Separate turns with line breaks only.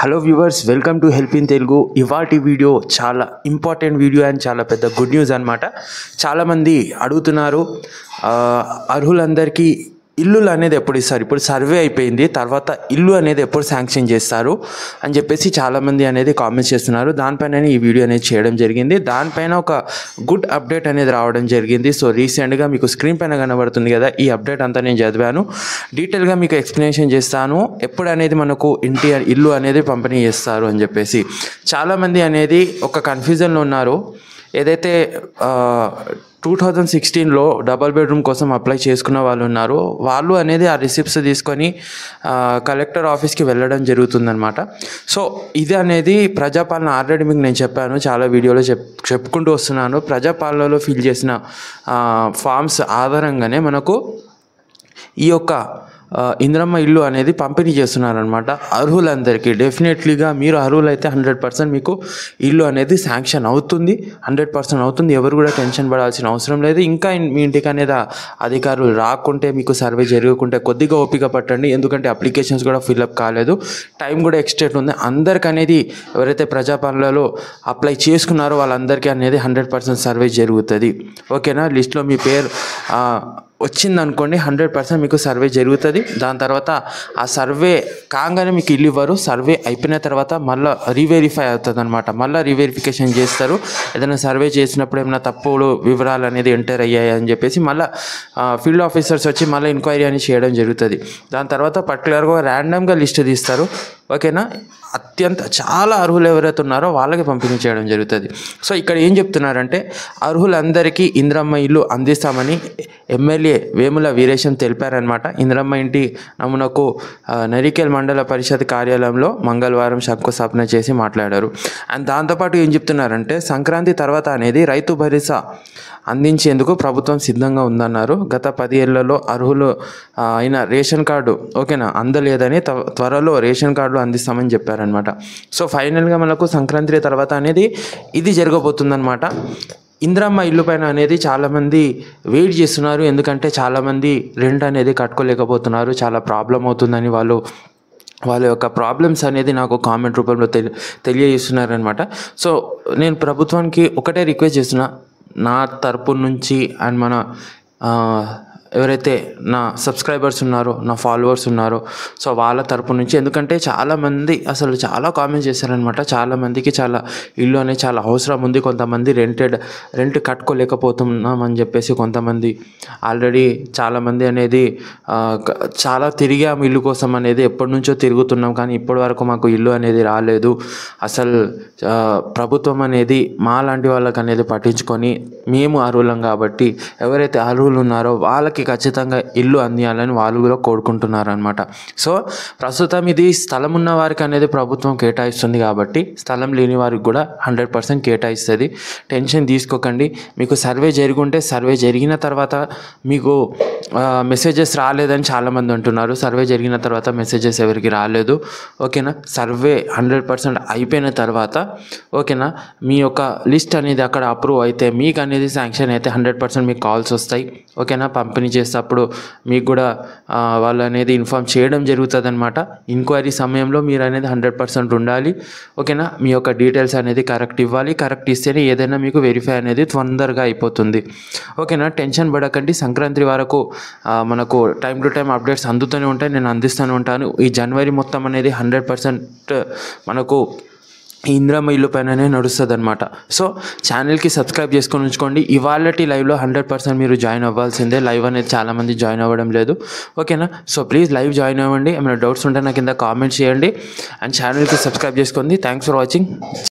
Hello viewers, welcome to help in Telugu. ఇవాటి video చాలా important video and చాలా పెద్ద గుడ్ న్యూస్ అనమాట. చాలామంది అడుగుతున్నారు అర్హులందరికీ ఇల్లులు అనేది ఎప్పుడు ఇస్తారు, ఇప్పుడు సర్వే అయిపోయింది, తర్వాత ఇల్లు అనేది ఎప్పుడు శాంక్షన్ చేస్తారు అని చెప్పేసి చాలామంది అనేది కామెంట్స్ చేస్తున్నారు. దానిపైన ఈ వీడియో అనేది చేయడం జరిగింది. దానిపైన ఒక గుడ్ అప్డేట్ అనేది రావడం జరిగింది. సో రీసెంట్గా మీకు స్క్రీన్ పైన కనబడుతుంది కదా, ఈ అప్డేట్ అంతా నేను చదివాను. డీటెయిల్గా మీకు ఎక్స్ప్లెనేషన్ చేస్తాను ఎప్పుడు అనేది మనకు ఇల్లు అనేది పంపిణీ చేస్తారు అని చెప్పేసి. చాలామంది అనేది ఒక కన్ఫ్యూజన్లో ఉన్నారు. ఏదైతే 2016లో డబల్ బెడ్రూమ్ కోసం అప్లై చేసుకున్న వాళ్ళు ఉన్నారు, వాళ్ళు అనేది ఆ రిసిప్ట్స్ తీసుకొని కలెక్టర్ ఆఫీస్కి వెళ్ళడం జరుగుతుందన్నమాట. సో ఇది అనేది ప్రజాపాలన ఆల్రెడీ మీకు నేను చెప్పాను, చాలా వీడియోలో చెప్పుకుంటూ వస్తున్నాను. ప్రజాపాలనలో ఫిల్ చేసిన ఫామ్స్ ఆధారంగానే మనకు ఈ యొక్క ఇంద్రమ్మ ఇల్లు అనేది పంపిణీ చేస్తున్నారనమాట అర్హులందరికీ. డెఫినెట్లీగా మీరు అర్హులైతే 100% మీకు ఇల్లు అనేది శాంక్షన్ అవుతుంది, 100% అవుతుంది. ఎవరు కూడా టెన్షన్ పడాల్సిన అవసరం లేదు. ఇంకా మీ ఇంటికి అనేది అధికారులు రాకుంటే, మీకు సర్వే జరగకుంటే కొద్దిగా ఓపిక పట్టండి, ఎందుకంటే అప్లికేషన్స్ కూడా ఫిల్అప్ కాలేదు, టైం కూడా ఎక్స్టెండ్ ఉంది. అందరికి అనేది ఎవరైతే ప్రజాపాలనలో అప్లై చేసుకున్నారో వాళ్ళందరికీ అనేది 100% సర్వే జరుగుతుంది. ఓకేనా? లిస్ట్లో మీ పేరు వచ్చిందనుకోండి, 100% మీకు సర్వే జరుగుతుంది. దాని తర్వాత ఆ సర్వే కాగానే మీకు ఇల్లు ఇవ్వరు. సర్వే అయిపోయిన తర్వాత మళ్ళీ రీవెరిఫై అవుతుంది అనమాట. మళ్ళీ రీవెరిఫికేషన్ చేస్తారు. ఏదైనా సర్వే చేసినప్పుడు ఏమైనా తప్పుడు వివరాలు అనేది ఎంటర్ అయ్యాయి అని చెప్పేసి మళ్ళీ ఫీల్డ్ ఆఫీసర్స్ వచ్చి మళ్ళీ ఎంక్వైరీ అని చేయడం జరుగుతుంది. దాని తర్వాత పర్టికులర్గా ర్యాండమ్గా లిస్ట్ తీస్తారు. ఓకేనా? చాలా అర్హులు ఎవరైతే ఉన్నారో వాళ్ళకి పంపిణీ చేయడం జరుగుతుంది. సో ఇక్కడ ఏం చెప్తున్నారంటే, అర్హులందరికీ ఇంద్రమ్మ ఇల్లు అందిస్తామని ఎమ్మెల్యే వేముల వీరేశం తెలిపారనమాట. ఇంద్రమ్మ ఇంటి నమూనాకు నరికేల్ మండల పరిషత్ కార్యాలయంలో మంగళవారం శంకుస్థాపన చేసి మాట్లాడారు. అండ్ దాంతోపాటు ఏం చెప్తున్నారంటే, సంక్రాంతి తర్వాత అనేది రైతు భరోసా అందించేందుకు ప్రభుత్వం సిద్ధంగా ఉందన్నారు. గత 10 ఏళ్లలో అర్హులు అయిన రేషన్ కార్డు ఓకేనా అందలేదని త్వరలో రేషన్ కార్డులు అందిస్తామని చెప్పారనమాట. సో ఫైనల్గా మనకు సంక్రాంతి తర్వాత అనేది ఇది జరగబోతుందన్నమాట. ఇంద్రమ్మ ఇల్లు పైన అనేది చాలామంది వెయిట్ చేస్తున్నారు, ఎందుకంటే చాలామంది రెంట్ అనేది కట్టుకోలేకపోతున్నారు, చాలా ప్రాబ్లం అవుతుందని వాళ్ళ యొక్క ప్రాబ్లమ్స్ అనేది నాకు కామెంట్ రూపంలో తెలియజేస్తున్నారనమాట. సో నేను ప్రభుత్వానికి ఒకటే రిక్వెస్ట్ చేస్తున్నా, నా తరపు నుంచి అండ్ మన ఎవరైతే నా సబ్స్క్రైబర్స్ ఉన్నారో, నా ఫాలోవర్స్ ఉన్నారో, సో వాళ్ళ తరపు నుంచి, ఎందుకంటే చాలామంది అసలు చాలా కామెంట్స్ చేశారనమాట. చాలామందికి చాలా ఇల్లు అనేది చాలా అవసరం ఉంది. కొంతమంది రెంట్ కట్టుకోలేకపోతున్నామని చెప్పేసి కొంతమంది ఆల్రెడీ చాలామంది అనేది చాలా తిరిగాము ఇల్లు కోసం అనేది, ఎప్పటి నుంచో తిరుగుతున్నాం, కానీ ఇప్పటి వరకు మాకు ఇల్లు అనేది రాలేదు. అసలు ప్రభుత్వం అనేది మా లాంటి వాళ్ళకి అనేది పట్టించుకొని, మేము అర్హులం కాబట్టి ఎవరైతే అర్హులు ఉన్నారో వాళ్ళకి ఖచ్చితంగా ఇల్లు అందియాలని వాళ్ళు కూడా కోరుకుంటున్నారనమాట. సో ప్రస్తుతం ఇది స్థలం ఉన్న వారికి అనేది ప్రభుత్వం కేటాయిస్తుంది కాబట్టి, స్థలం లేని వారికి కూడా 100% కేటాయిస్తుంది. టెన్షన్ తీసుకోకండి. మీకు సర్వే జరుగుంటే, సర్వే జరిగిన తర్వాత మీకు మెసేజెస్ రాలేదని చాలామంది అంటున్నారు. సర్వే జరిగిన తర్వాత మెసేజెస్ ఎవరికి రాలేదు. ఓకేనా? సర్వే 100% అయిపోయిన తర్వాత ఓకేనా, మీ యొక్క లిస్ట్ అనేది అక్కడ అప్రూవ్ అయితే మీకు అనేది శాంక్షన్ అయితే 100% మీకు కాల్స్ వస్తాయి. ఓకేనా? పంపిణీ చేసేటప్పుడు మీకు కూడా వాళ్ళు అనేది ఇన్ఫార్మ్ చేయడం జరుగుతుంది అనమాట. ఎంక్వైరీ సమయంలో మీరు అనేది 100% ఉండాలి. ఓకేనా? మీ యొక్క డీటెయిల్స్ అనేది కరెక్ట్ ఇవ్వాలి. కరెక్ట్ ఇస్తేనే ఏదైనా మీకు వెరిఫై అనేది తొందరగా అయిపోతుంది. ఓకేనా? టెన్షన్ పడకండి. సంక్రాంతి వరకు మనకు టైం టు టైం అప్డేట్స్ అందుతూనే ఉంటాయి, నేను అందిస్తూనే ఉంటాను. ఈ జనవరి మొత్తం అనేది 100% మనకు ఇంద్రమ్మ ఇల్లు పైననే నడుస్తుంది అనమాట. సో ఛానల్కి సబ్స్క్రైబ్ చేసుకొని ఉంచుకోండి. ఇవాళటి లైవ్లో 100% మీరు జాయిన్ అవ్వాల్సిందే. లైవ్ అనేది చాలామంది జాయిన్ అవ్వడం లేదు. ఓకేనా? సో ప్లీజ్ లైవ్ జాయిన్ అవ్వండి. ఏమైనా డౌట్స్ ఉంటే నాకు కింద కామెంట్ చేయండి అండ్ ఛానల్కి సబ్స్క్రైబ్ చేసుకోండి. Thanks for watching.